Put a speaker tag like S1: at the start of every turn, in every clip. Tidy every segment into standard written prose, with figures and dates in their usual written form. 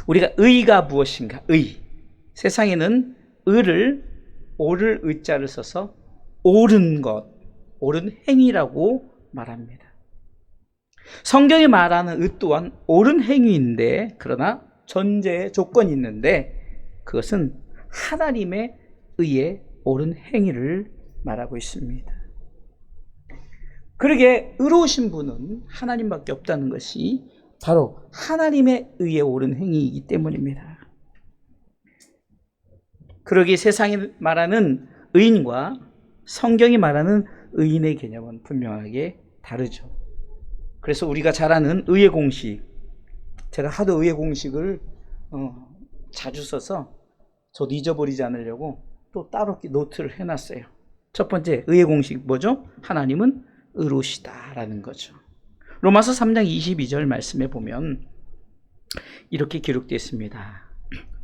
S1: 우리가 의가 무엇인가? 의. 세상에는 의를 옳을 의자를 써서 옳은 것, 옳은 행위라고 말합니다. 성경이 말하는 의 또한 옳은 행위인데, 그러나 전제 조건이 있는데 그것은 하나님의 의의 옳은 행위를 말하고 있습니다. 그러게 의로우신 분은 하나님밖에 없다는 것이 바로 하나님의 의의 옳은 행위이기 때문입니다. 그러기에 세상이 말하는 의인과 성경이 말하는 의인의 개념은 분명하게 다르죠. 그래서 우리가 잘 아는 의의 공식, 제가 하도 의의 공식을 자주 써서 저도 잊어버리지 않으려고 또 따로 노트를 해놨어요. 첫 번째 의의 공식 뭐죠? 하나님은 의로우시다라는 거죠. 로마서 3장 22절 말씀에 보면 이렇게 기록되어 있습니다.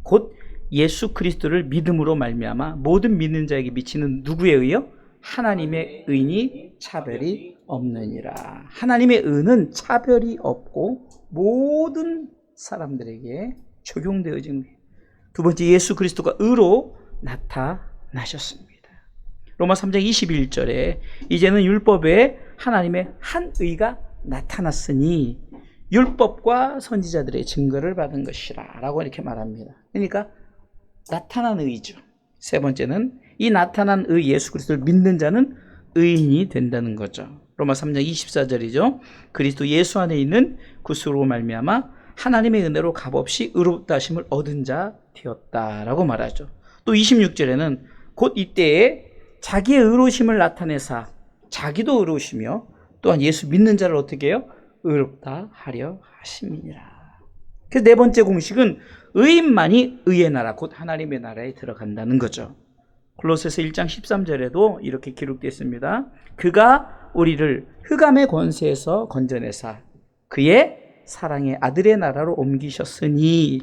S1: 곧 예수 그리스도를 믿음으로 말미암아 모든 믿는 자에게 미치는 누구의 의요? 하나님의 의니 차별이 없느니라. 하나님의 의는 차별이 없고 모든 사람들에게 적용되어진 거예요. 두 번째, 예수 그리스도가 의로 나타나셨습니다. 로마 3장 21절에 이제는 율법에 하나님의 한 의가 나타났으니 율법과 선지자들의 증거를 받은 것이라 라고 이렇게 말합니다. 그러니까 나타난 의죠. 세 번째는 이 나타난 의 예수 그리스도를 믿는 자는 의인이 된다는 거죠. 로마 3장 24절이죠. 그리스도 예수 안에 있는 구속으로 말미암아 하나님의 은혜로 값없이 의롭다 하심을 얻은 자 되었다라고 말하죠. 또 26절에는 곧 이때에 자기의 의로우심을 나타내사 자기도 의로우시며 또한 예수 믿는 자를 어떻게 해요? 의롭다 하려 하심이니라. 그래서 네 번째 공식은 의인만이 의의 나라, 곧 하나님의 나라에 들어간다는 거죠. 골로새서 1장 13절에도 이렇게 기록되어 있습니다. 그가 우리를 흑암의 권세에서 건져내사 그의 사랑의 아들의 나라로 옮기셨으니,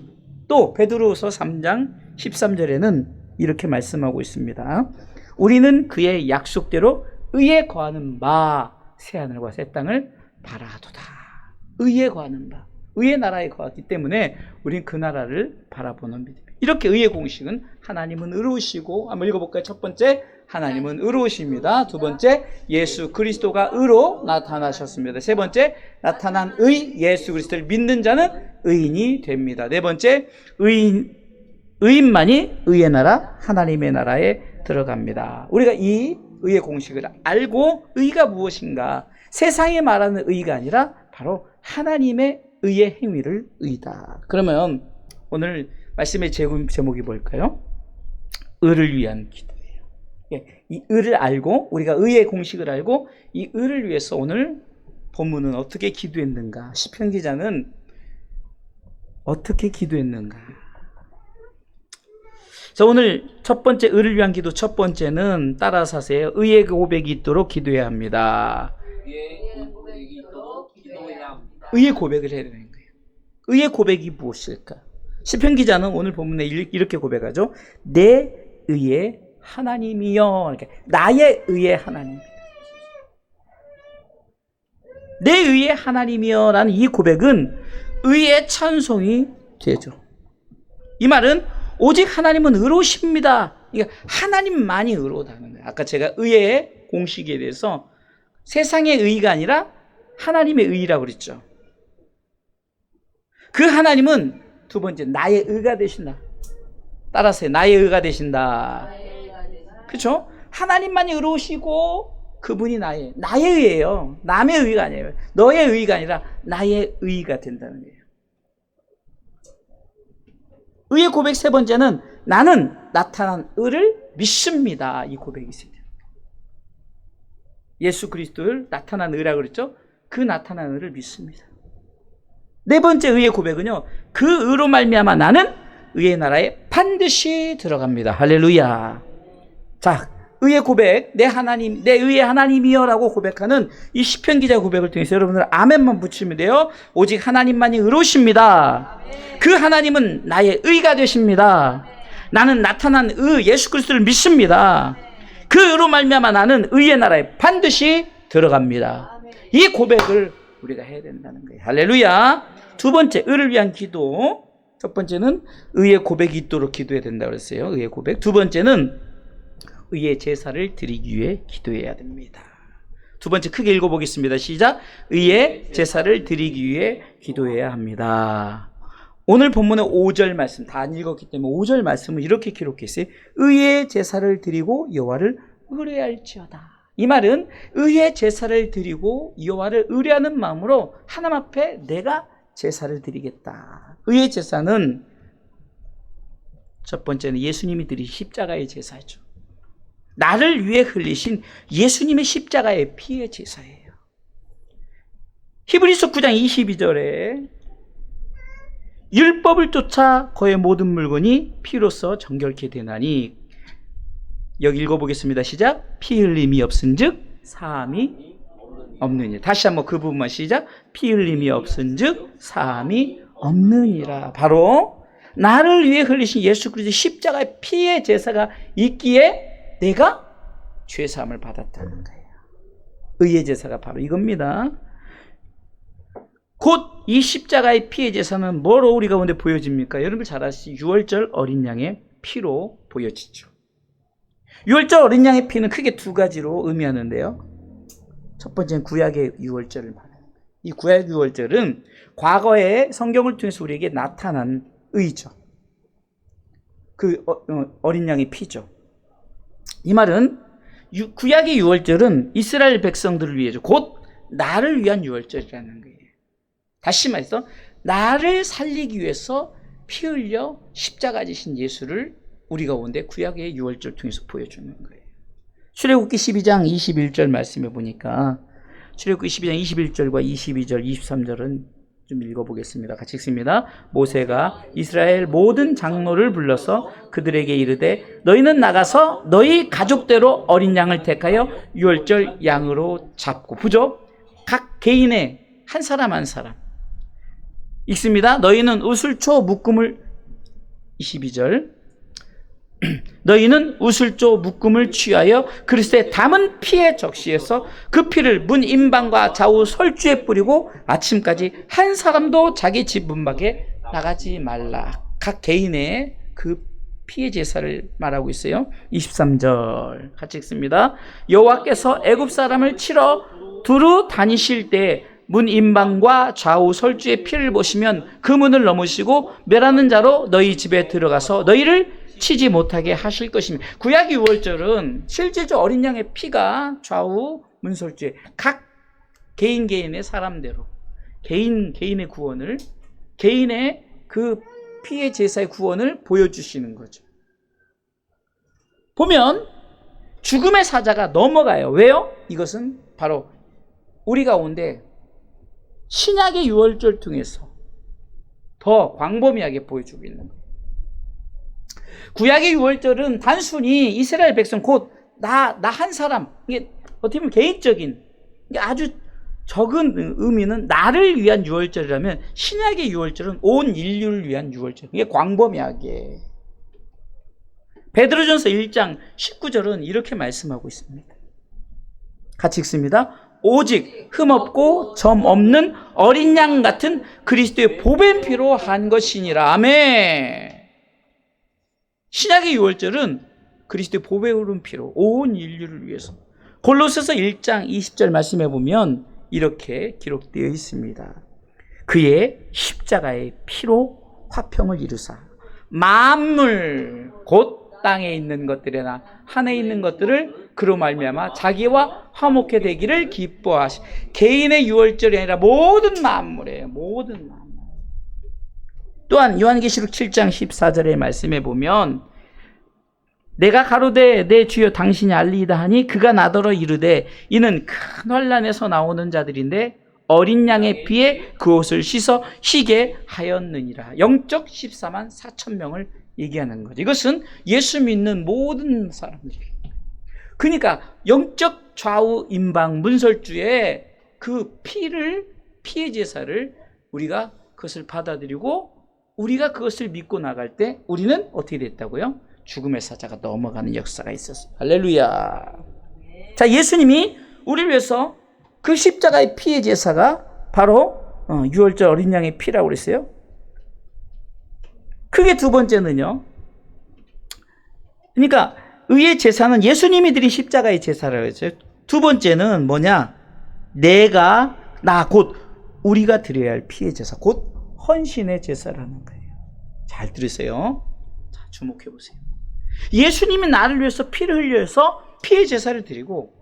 S1: 또 베드로후서 3장 13절에는 이렇게 말씀하고 있습니다. 우리는 그의 약속대로 의에 거하는 바 새하늘과 새 땅을 바라도다. 의에 거하는 바, 의의 나라에 거하기 때문에 우리는 그 나라를 바라보는 믿음. 이렇게 의의 공식은 하나님은 의로우시고, 한번 읽어볼까요? 첫 번째, 하나님은 의로우십니다. 두 번째, 예수 그리스도가 의로 나타나셨습니다. 세 번째, 나타난 의 예수 그리스도를 믿는 자는 의인이 됩니다. 네 번째, 의인만이 의의 나라, 하나님의 나라에 들어갑니다. 우리가 이 의의 공식을 알고 의가 무엇인가, 세상에 말하는 의가 아니라 바로 하나님의 의의 행위를 의다. 그러면 오늘 말씀의 제목이 뭘까요? 의를 위한 기도예요. 이 의를 알고, 우리가 의의 공식을 알고 이 의를 위해서 오늘 본문은 어떻게 기도했는가, 시편 기자는 어떻게 기도했는가. 자, 오늘 첫 번째 의를 위한 기도, 첫 번째는 따라서 하세요. 의의 고백이 있도록 기도해야 합니다. 의의 고백을 해야 되는 거예요. 의의 고백이 무엇일까? 시편 기자는 오늘 본문에 이렇게 고백하죠. 내 의의 하나님이여. 그러니까 나의 의의 하나님, 내 의의 하나님이여 라는 이 고백은 의의 찬송이 되죠. 이 말은 오직 하나님은 의로우십니다. 그러니까 하나님만이 의로우다는 거예요. 아까 제가 의의 공식에 대해서 세상의 의가 아니라 하나님의 의라고 그랬죠. 그 하나님은 두 번째, 나의 의가 되신다. 따라서 나의 의가 되신다. 그렇죠? 하나님만이 의로우시고 그분이 나의 의예요. 남의 의가 아니에요. 너의 의가 아니라 나의 의가 된다는 거예요. 의의 고백 세 번째는 나는 나타난 의를 믿습니다. 이 고백이 있습니다. 예수 그리스도를 나타난 의라고 그랬죠? 그 나타난 의를 믿습니다. 네 번째 의의 고백은요, 그 의로 말미암아 나는 의의 나라에 반드시 들어갑니다. 할렐루야. 자, 의의 고백, 내 하나님, 내 의의 하나님이여 라고 고백하는 이 시편 기자 고백을 통해서 여러분들 아멘만 붙이면 돼요. 오직 하나님만이 의로우십니다. 그 하나님은 나의 의가 되십니다. 나는 나타난 의 예수 그리스도를 믿습니다. 그 의로 말미암아 나는 의의 나라에 반드시 들어갑니다. 이 고백을 우리가 해야 된다는 거예요. 할렐루야. 두 번째, 의를 위한 기도. 첫 번째는 의의 고백이 있도록 기도해야 된다고 그랬어요. 의의 고백. 두 번째는 의의 제사를 드리기 위해 기도해야 됩니다. 두 번째 크게 읽어보겠습니다. 시작. 의의 제사를 드리기 위해 기도해야 합니다. 오늘 본문의 5절 말씀 다 안 읽었기 때문에 5절 말씀을 이렇게 기록했어요. 의의 제사를 드리고 여호와를 의뢰할지어다. 이 말은 의의 제사를 드리고 여호와를 의뢰하는 마음으로 하나님 앞에 내가 제사를 드리겠다. 의의 제사는 첫 번째는 예수님이 드리신 십자가의 제사죠. 나를 위해 흘리신 예수님의 십자가의 피의 제사예요. 히브리서 9장 22절에 율법을 쫓아 그의 모든 물건이 피로써 정결케 되나니, 여기 읽어보겠습니다. 시작. 피 흘림이 없은즉 사함이 없느니라. 다시 한번 그 부분만 시작. 피 흘림이 없은즉 사함이 없느니라. 바로 나를 위해 흘리신 예수 그리스도의 십자가의 피의 제사가 있기에 내가 죄사함을 받았다는 거예요. 의의 제사가 바로 이겁니다. 곧 이 십자가의 피의 제사는 뭐로 우리 가운데 보여집니까? 여러분 잘 아시죠? 유월절 어린 양의 피로 보여지죠. 유월절 어린 양의 피는 크게 두 가지로 의미하는데요. 첫 번째는 구약의 유월절을 말합니다. 이 구약 유월절은 과거의 성경을 통해서 우리에게 나타난 의죠. 그 어린 양의 피죠. 이 말은 구약의 유월절은 이스라엘 백성들을 위해서 곧 나를 위한 유월절이라는 거예요. 다시 말해서 나를 살리기 위해서 피 흘려 십자가 지신 예수를 우리 가운데 구약의 유월절 통해서 보여주는 거예요. 출애굽기 12장 21절 말씀해 보니까 출애굽기 12장 21절과 22절 23절은 좀 읽어보겠습니다. 같이 읽습니다. 모세가 이스라엘 모든 장로를 불러서 그들에게 이르되 너희는 나가서 너희 가족대로 어린 양을 택하여 유월절 양으로 잡고 부조 각 개인의 한 사람 한 사람 읽습니다. 너희는 우슬초 묶음을 22절 너희는 우슬조 묶음을 취하여 그리스도의 담은 피의 적시에서 그 피를 문 임방과 좌우 설주에 뿌리고 아침까지 한 사람도 자기 집 문 밖에 나가지 말라. 각 개인의 그 피의 제사를 말하고 있어요. 23절 같이 읽습니다. 여호와께서 애굽 사람을 치러 두루 다니실 때 문 임방과 좌우 설주의 피를 보시면 그 문을 넘으시고 멸하는 자로 너희 집에 들어가서 너희를 치지 못하게 하실 것입니다. 구약 유월절은 실제로 어린 양의 피가 좌우 문설주에 각 개인의 사람대로 개인의 구원을 개인의 그 피의 제사의 구원을 보여주시는 거죠. 보면 죽음의 사자가 넘어가요. 왜요? 이것은 바로 우리 가운데 신약의 유월절 통해서 더 광범위하게 보여주고 있는 거예요. 구약의 유월절은 단순히 이스라엘 백성 곧 나 한 사람, 이게 어떻게 보면 개인적인, 이게 아주 적은 의미는 나를 위한 유월절이라면 신약의 유월절은 온 인류를 위한 유월절. 이게 광범위하게. 베드로전서 1장 19절은 이렇게 말씀하고 있습니다. 같이 읽습니다. 오직 흠없고 점 없는 어린 양 같은 그리스도의 보배인 피로 한 것이니라. 아멘. 신약의 유월절은 그리스도의 보배의 흐른 피로 온 인류를 위해서. 골로새서 1장 20절 말씀해 보면 이렇게 기록되어 있습니다. 그의 십자가의 피로 화평을 이루사 만물 곧 땅에 있는 것들이나 하늘에 있는 것들을 그로 말미암아 자기와 화목해 되기를 기뻐하시. 개인의 유월절이 아니라 모든 만물이에요. 모든 만물. 또한 요한계시록 7장 14절의 말씀에 보면 내가 가로되 내 주여 당신이 알리이다 하니 그가 나더러 이르되 이는 큰 환난에서 나오는 자들인데 어린 양의 피에 그 옷을 씻어 쉬게 하였느니라. 영적 14만 4천 명을 얘기하는 거죠. 이것은 예수 믿는 모든 사람들이. 그러니까 영적 좌우 임방 문설주의 그 피의 제사를 우리가 그것을 받아들이고 우리가 그것을 믿고 나갈 때 우리는 어떻게 됐다고요? 죽음의 사자가 넘어가는 역사가 있었어요. 할렐루야. 자, 예수님이 우리를 위해서 그 십자가의 피의 제사가 바로 유월절 어린 양의 피라고 그랬어요. 크게 두 번째는요. 그러니까 의의 제사는 예수님이 드린 십자가의 제사라고 했어요. 두 번째는 뭐냐? 나 곧 우리가 드려야 할 피의 제사, 곧 헌신의 제사라는 거예요. 잘 들으세요. 자, 주목해 보세요. 예수님이 나를 위해서 피를 흘려서 피의 제사를 드리고,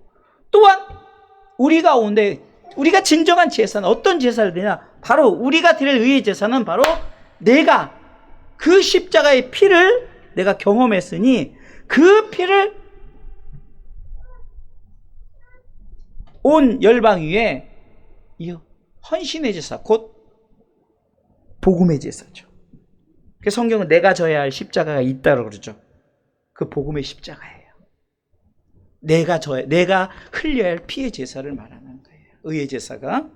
S1: 또한 우리 가운데 우리가 진정한 제사는 어떤 제사를 드냐? 바로 우리가 드릴 의의 제사는 바로 내가 그 십자가의 피를 내가 경험했으니 그 피를 온 열방 위에 이 헌신의 제사, 곧 복음의 제사죠. 그 성경은 내가 져야 할 십자가가 있다고 그러죠. 그 복음의 십자가예요. 내가 흘려야 할 피의 제사를 말하는 거예요. 의의 제사가.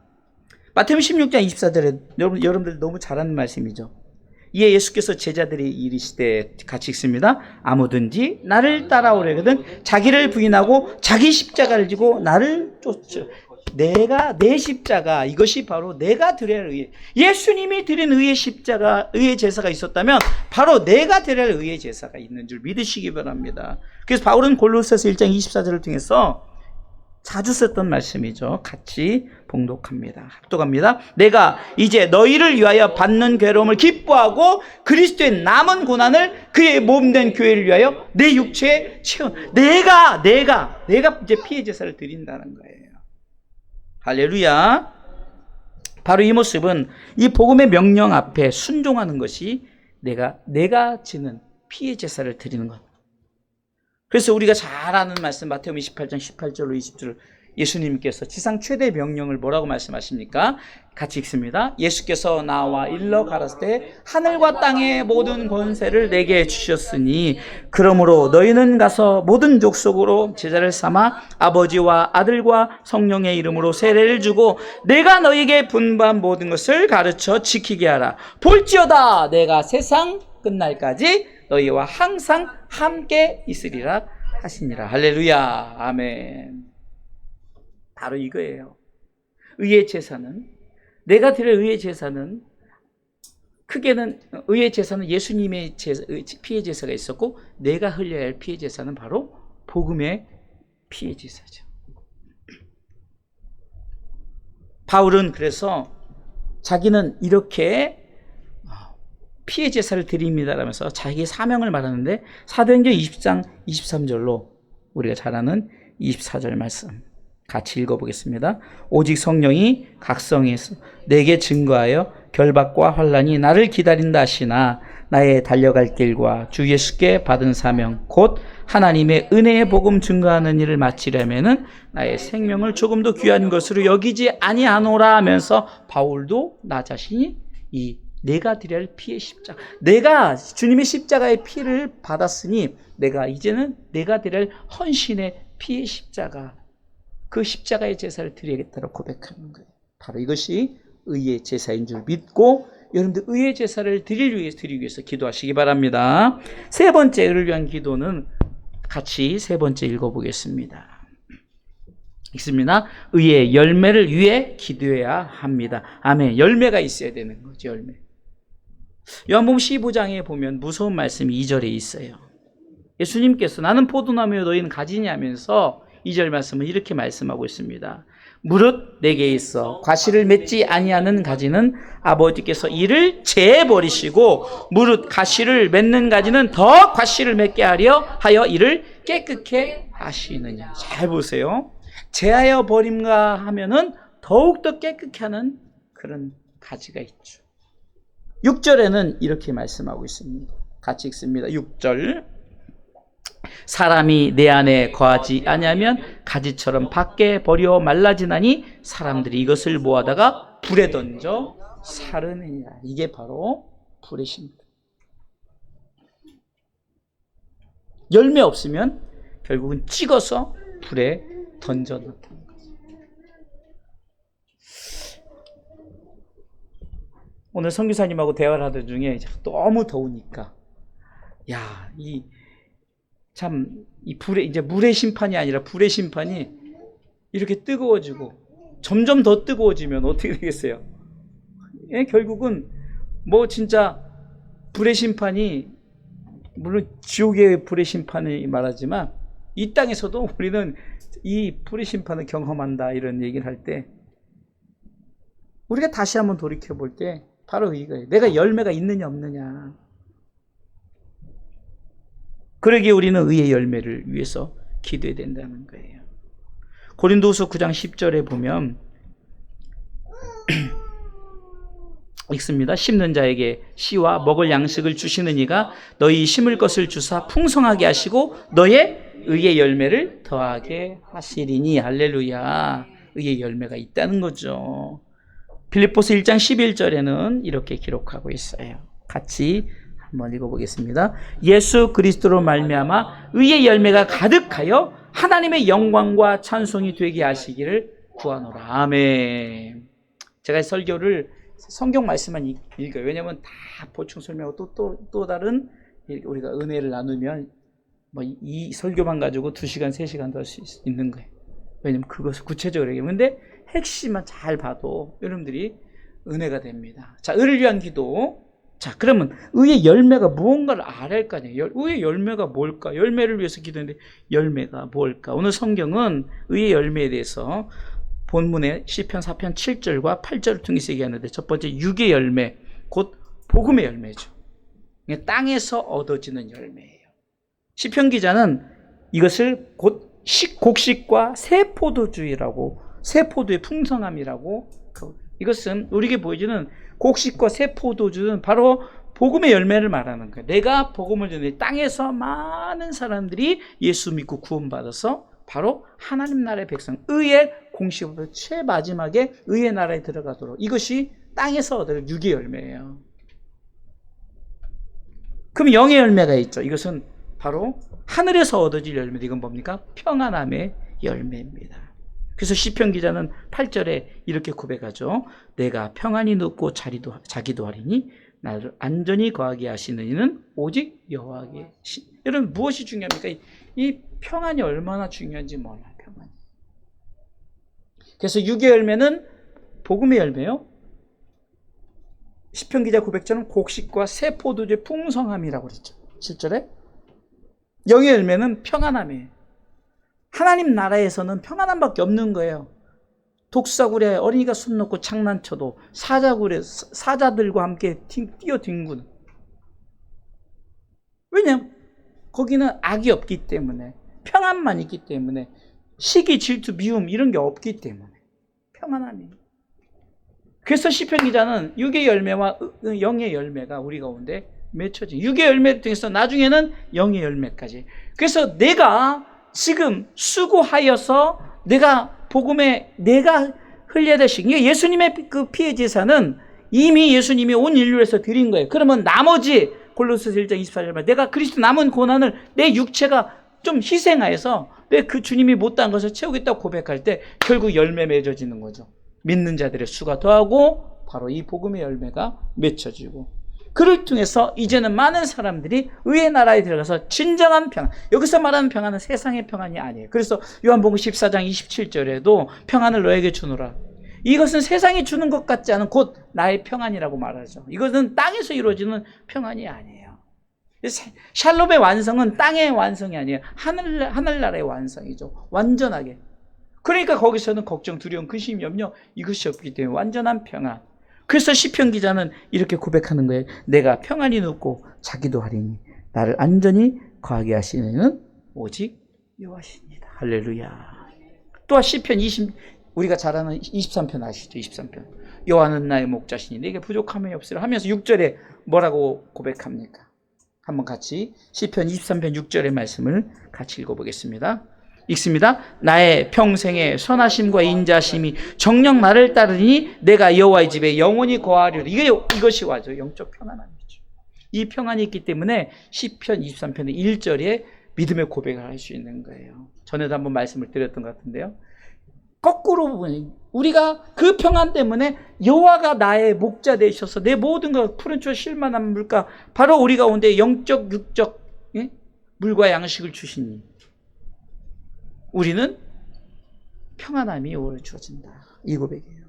S1: 마태복음 16장 24절에 여러분들 너무 잘 아는 말씀이죠. 이에 예수께서 제자들이 이르시되, 같이 읽습니다. 아무든지 나를 따라오려거든 자기를 부인하고 자기 십자가를 지고 나를 쫓으. 내 십자가, 이것이 바로 내가 드려야 할 의의, 예수님이 드린 의의 십자가, 의의 제사가 있었다면 바로 내가 드려야 할 의의 제사가 있는 줄 믿으시기 바랍니다. 그래서 바울은 골로새서 1장 24절을 통해서 자주 썼던 말씀이죠. 같이 합독합니다. 내가 이제 너희를 위하여 받는 괴로움을 기뻐하고 그리스도의 남은 고난을 그의 몸된 교회를 위하여 내 육체에 채운, 내가 이제 피의 제사를 드린다는 거예요. 할렐루야. 바로 이 모습은 이 복음의 명령 앞에 순종하는 것이 내가 지는 피의 제사를 드리는 것. 그래서 우리가 잘 아는 말씀 마태복음 28장 18절로 20절, 예수님께서 지상 최대 명령을 뭐라고 말씀하십니까? 같이 읽습니다. 예수께서 나와 일러 가라사대 때 하늘과 땅의 모든 권세를 내게 주셨으니 그러므로 너희는 가서 모든 족속으로 제자를 삼아 아버지와 아들과 성령의 이름으로 세례를 주고 내가 너희에게 분부한 모든 것을 가르쳐 지키게 하라. 볼지어다 내가 세상 끝날까지 너희와 항상 함께 있으리라 하시니라. 할렐루야. 아멘. 바로 이거예요. 의의 제사는, 내가 드릴 의의 제사는, 크게는 의의 제사는 예수님의 피의 제사가 있었고, 내가 흘려야 할 피의 제사는 바로 복음의 피의 제사죠. 바울은 그래서 자기는 이렇게 피의 제사를 드립니다라면서 자기의 사명을 말하는데, 사도행전 20장 23절로 우리가 잘 아는 24절 말씀 같이 읽어보겠습니다. 오직 성령이 각성해서 내게 증거하여 결박과 환난이 나를 기다린다 하시나 나의 달려갈 길과 주 예수께 받은 사명 곧 하나님의 은혜의 복음 증거하는 일을 마치려면은 나의 생명을 조금도 귀한 것으로 여기지 아니하노라 하면서 바울도 나 자신이 내가 드려야 할 피의 십자가, 내가 주님의 십자가의 피를 받았으니 이제는 내가 드려야 할 헌신의 피의 십자가, 그 십자가의 제사를 드리겠다고 고백하는 거예요. 바로 이것이 의의 제사인 줄 믿고 여러분들 의의 제사를 드리기 위해서 기도하시기 바랍니다. 세 번째 의를 위한 기도는 같이 세 번째 읽어보겠습니다. 읽습니다. 의의 열매를 위해 기도해야 합니다. 아멘. 열매가 있어야 되는 거죠. 열매. 요한복음 15장에 보면 무서운 말씀이 2절에 있어요. 예수님께서 나는 포도나무요 너희는 가지냐 하면서 2절 말씀은 이렇게 말씀하고 있습니다. 무릇 내게 있어 과실을 맺지 아니하는 가지는 아버지께서 이를 제버리시고 무릇 가시를 맺는 가지는 더 과실을 맺게 하여 이를 깨끗게 하시느냐. 잘 보세요. 제하여 버림가 하면은 더욱더 깨끗게 하는 그런 가지가 있죠. 6절에는 이렇게 말씀하고 있습니다. 같이 읽습니다. 6절. 사람이 내 안에 거하지 아니하면 가지처럼 밖에 버려 말라지나니 사람들이 이것을 모아다가 불에 던져 사르느니라. 이게 바로 불의 심판. 열매 없으면 결국은 찍어서 불에 던져 놓다는 거죠. 오늘 선교사님하고 대화를 하던 중에 너무 더우니까 이 불의, 이제 물의 심판이 아니라 불의 심판이 이렇게 뜨거워지고 점점 더 뜨거워지면 어떻게 되겠어요? 결국은 진짜 불의 심판이 물론 지옥의 불의 심판이 말하지만 이 땅에서도 우리는 이 불의 심판을 경험한다 이런 얘기를 할 때 우리가 다시 한번 돌이켜 볼 때 바로 이거예요. 내가 열매가 있느냐 없느냐. 그러기에 우리는 의의 열매를 위해서 기도해야 된다는 거예요. 고린도후서 9장 10절에 보면 읽습니다. 심는 자에게 씨와 먹을 양식을 주시는 이가 너희 심을 것을 주사 풍성하게 하시고 너의 의의 열매를 더하게 하시리니. 할렐루야. 의의 열매가 있다는 거죠. 빌립보서 1장 11절에는 이렇게 기록하고 있어요. 같이 한번 읽어보겠습니다. 예수 그리스도로 말미암아 의의 열매가 가득하여 하나님의 영광과 찬송이 되게 하시기를 구하노라. 아멘. 제가 설교를 성경 말씀만 읽어요. 왜냐하면 다 보충 설명하고 또 다른 우리가 은혜를 나누면 이 설교만 가지고 2시간, 3시간 더 할 수 있는 거예요. 왜냐하면 그것을 구체적으로 얘기하는데 핵심만 잘 봐도 여러분들이 은혜가 됩니다. 자, 의를 위한 기도. 자, 그러면 의의 열매가 무언가를 알아야 할 거 아니에요. 의의 열매가 뭘까? 열매를 위해서 기도했는데 열매가 뭘까? 오늘 성경은 의의 열매에 대해서 본문의 시편 4편 7절과 8절을 통해서 얘기하는데 첫 번째 육의 열매, 곧 복음의 열매죠. 땅에서 얻어지는 열매예요. 시편 기자는 이것을 곧 곡식과 새포도주의라고, 새포도의 풍성함이라고, 이것은 우리에게 보여주는 곡식과 새포도주는 바로 복음의 열매를 말하는 거예요. 내가 복음을 전해 땅에서 많은 사람들이 예수 믿고 구원받아서 바로 하나님 나라의 백성, 의의 공식으로 최마지막에 의의 나라에 들어가도록, 이것이 땅에서 얻을 육의 열매예요. 그럼 영의 열매가 있죠. 이것은 바로 하늘에서 얻어질 열매인데 이건 뭡니까? 평안함의 열매입니다. 그래서 시편 기자는 8절에 이렇게 고백하죠. 내가 평안히 눕고 자기도 하리니 나를 안전히 거하게 하시는 이는 오직 여호와께. 여러분 무엇이 중요합니까? 이 평안이 얼마나 중요한지 몰라요. 평안이. 그래서 육의 열매는 복음의 열매요. 시편 기자 고백처럼 곡식과 새 포도주의 풍성함이라고 그랬죠. 7절에. 영의 열매는 평안함이에요. 하나님 나라에서는 평안함밖에 없는 거예요. 독사굴에 어린이가 손 놓고 장난쳐도 사자들과 함께 뛰어뒹구는. 왜냐하면 거기는 악이 없기 때문에, 평안만 있기 때문에, 시기, 질투, 미움 이런 게 없기 때문에 평안함이에요. 그래서 시편 기자는 육의 열매와 영의 열매가 우리 가운데 맺혀져. 육의 열매 통해서 나중에는 영의 열매까지. 그래서 내가 지금 수고하여서 내가 복음에 내가 흘려야 될 식. 예수님의 그 피의 제사는 이미 예수님이 온 인류에서 드린 거예요. 그러면 나머지 골로새서 1장 24절에 내가 그리스도 남은 고난을 내 육체가 좀 희생하여서 내 그 주님이 못한 것을 채우겠다고 고백할 때 결국 열매 맺어지는 거죠. 믿는 자들의 수가 더하고 바로 이 복음의 열매가 맺혀지고, 그를 통해서 이제는 많은 사람들이 의의 나라에 들어가서 진정한 평안, 여기서 말하는 평안은 세상의 평안이 아니에요. 그래서 요한복음 14장 27절에도 평안을 너에게 주노라. 이것은 세상이 주는 것 같지 않은 곧 나의 평안이라고 말하죠. 이것은 땅에서 이루어지는 평안이 아니에요. 샬롬의 완성은 땅의 완성이 아니에요. 하늘나라의 완성이죠. 완전하게. 그러니까 거기서는 걱정, 두려움, 근심, 염려 이것이 없기 때문에 완전한 평안. 그래서 시편 기자는 이렇게 고백하는 거예요. 내가 평안히 눕고 자기도 하리니 나를 안전히 거하게 하시는 이는 오직 여호와시니이다. 할렐루야. 또한 시편 20, 우리가 잘 아는 23편 아시죠? 23편. 여호와는 나의 목자시니 내게 부족함이 없으라 하면서 6절에 뭐라고 고백합니까? 한번 같이 시편 23편 6절의 말씀을 같이 읽어보겠습니다. 읽습니다. 나의 평생의 선하심과 인자심이 정녕 나를 따르니 내가 여호와의 집에 영원히 거하리로다. 이것이 와죠. 영적 평안함이죠. 이 평안이 있기 때문에 시편 23편의 1절에 믿음의 고백을 할 수 있는 거예요. 전에도 한번 말씀을 드렸던 것 같은데요. 거꾸로 보니 우리가 그 평안 때문에 여호와가 나의 목자 되셔서 내 모든 것 푸른 초에 쉴만한 물가, 바로 우리 가운데 영적 육적 물과 양식을 주시니 우리는 평안함이 오래 주어진다. 이 고백이에요.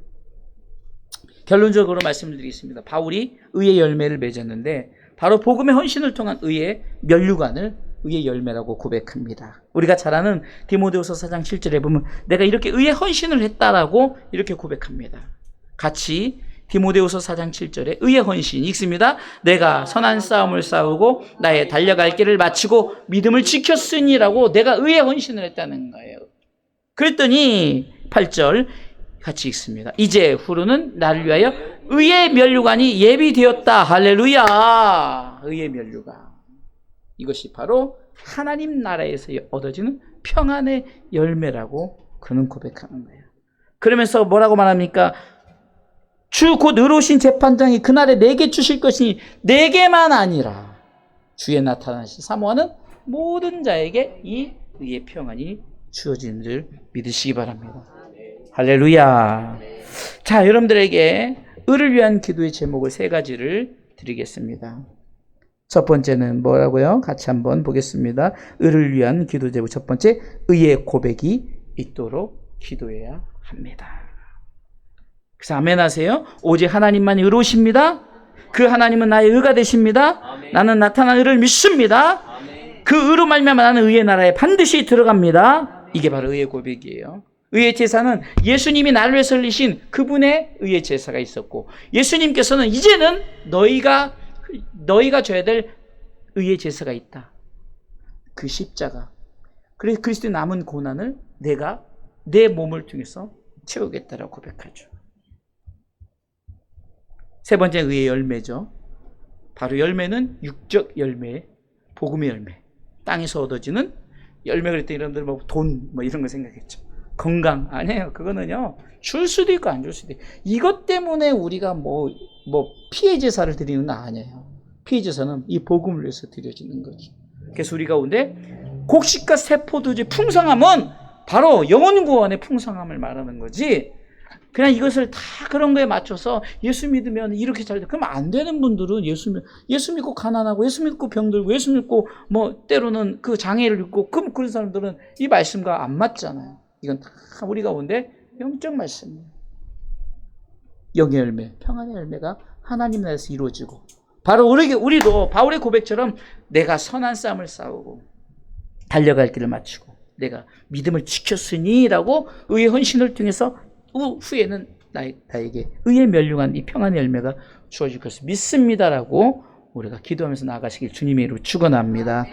S1: 결론적으로 말씀을 드리겠습니다. 바울이 의의 열매를 맺었는데 바로 복음의 헌신을 통한 의의 면류관을 의의 열매라고 고백합니다. 우리가 잘 아는 디모데후서 4장 7절에 보면 내가 이렇게 의의 헌신을 했다라고 이렇게 고백합니다. 같이 디모데후서 4장 7절에 의의 헌신 읽습니다. 내가 선한 싸움을 싸우고 나의 달려갈 길을 마치고 믿음을 지켰으니라고 내가 의의 헌신을 했다는 거예요. 그랬더니 8절 같이 읽습니다. 이제 후로는 나를 위하여 의의 면류관이 예비되었다. 할렐루야. 의의 면류관. 이것이 바로 하나님 나라에서 얻어지는 평안의 열매라고 그는 고백하는 거예요. 그러면서 뭐라고 말합니까? 주 곧 의로우신 재판장이 그날에 내게 주실 것이니 내게만 아니라 주에 나타나신 사모하는 모든 자에게 이 의의 평안이 주어지는 줄 믿으시기 바랍니다. 할렐루야. 자, 여러분들에게 의를 위한 기도의 제목을 3가지를 드리겠습니다. 첫 번째는 뭐라고요? 같이 한번 보겠습니다. 의를 위한 기도 제목 첫 번째, 의의 고백이 있도록 기도해야 합니다. 그래서 아멘 하세요. 오직 하나님만이 의로우십니다. 그 하나님은 나의 의가 되십니다. 아멘. 나는 나타난 의를 믿습니다. 아멘. 그 의로 말미암아 나는 의의 나라에 반드시 들어갑니다. 아멘. 이게 바로 의의 고백이에요. 의의 제사는 예수님이 나를 위해서 흘리신 그분의 의의 제사가 있었고, 예수님께서는 이제는 너희가 져야 될 의의 제사가 있다. 그 십자가. 그래서 그리스도의 남은 고난을 내가 내 몸을 통해서 채우겠다라고 고백하죠. 세 번째 의의 열매죠. 바로 열매는 육적 열매, 복음의 열매. 땅에서 얻어지는 열매. 그랬더니 여러분들 뭐 돈 이런 거 생각했죠. 건강. 아니에요. 그거는요, 줄 수도 있고 안 줄 수도 있고. 이것 때문에 우리가 피해 제사를 드리는 거 아니에요. 피해 제사는 이 복음을 위해서 드려지는 거죠. 그래서 우리 가운데 곡식과 세포도주의 풍성함은 바로 영혼 구원의 풍성함을 말하는 거지, 그냥 이것을 다 그런 거에 맞춰서 예수 믿으면 이렇게 잘 돼. 그러면 안 되는 분들은 예수 믿고 가난하고, 예수 믿고 병들고, 예수 믿고 때로는 그 장애를 입고, 그런 사람들은 이 말씀과 안 맞잖아요. 이건 다 우리 가운데 영적 말씀이에요. 영의 열매, 평안의 열매가 하나님 나라에서 이루어지고, 바로 우리도 바울의 고백처럼 내가 선한 싸움을 싸우고 달려갈 길을 마치고 내가 믿음을 지켰으니 라고 의의 헌신을 통해서 후에는 나에게 의의 면류관 이 평안의 열매가 주어질 것을 믿습니다라고 우리가 기도하면서 나아가시길 주님의 이름으로 축원합니다.